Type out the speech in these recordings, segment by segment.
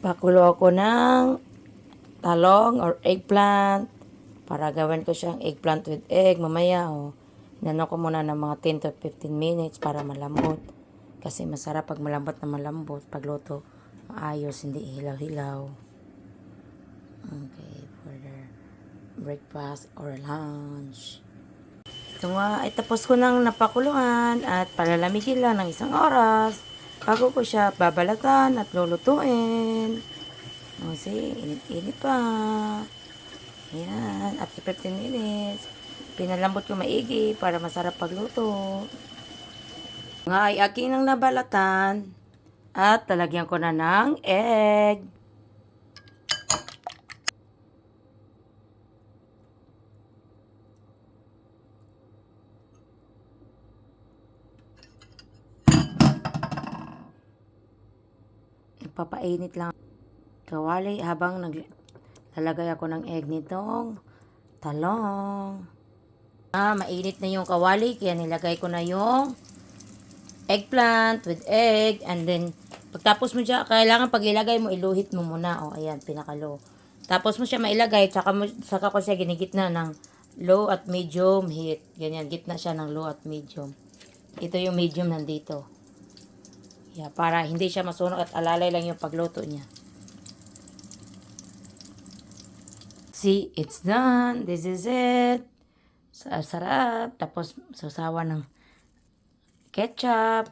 Pakulo ako ng talong or eggplant para gawin ko siyang eggplant with egg. Mamaya, inano ko muna ng mga 10 to 15 minutes para malambot. Kasi masarap pag malambot na malambot. Pagluto, maayos, hindi hilaw-hilaw. Okay, for the breakfast or lunch. Ito nga, ay tapos ko nang napakuluan at palalamigin lang ng 1 oras bago ko siya babalatan at lulutuin. See, init pa. Ayan, after 15 minutes, pinalambot ko maigi para masarap pagluto. Nga ay aking nang nabalatan at talagyan ko na ng egg. Nagpapainit lang kawali habang naglalagay ako ng egg nitong talong. Mainit na yung kawali kaya nilagay ko na yung eggplant with egg, and then pagtapos mo siya, kailangan pag ilagay mo, iluhit mo muna. Ayan, pinakalo. Tapos mo siya mailagay, saka ko siya ginigitna ng low at medium heat. Ganyan, gitna siya ng low at medium. Ito yung medium nandito. Yeah, para hindi siya masunog at alalay lang yung pagluto niya. See, it's done. This is it. Sarap. Tapos, sasawa ng ketchup.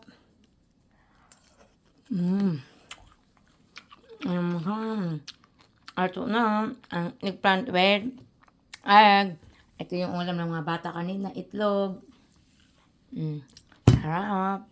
Ito na, ang eggplant with egg. Ito yung ulam ng mga bata kanina, itlog. Sarap.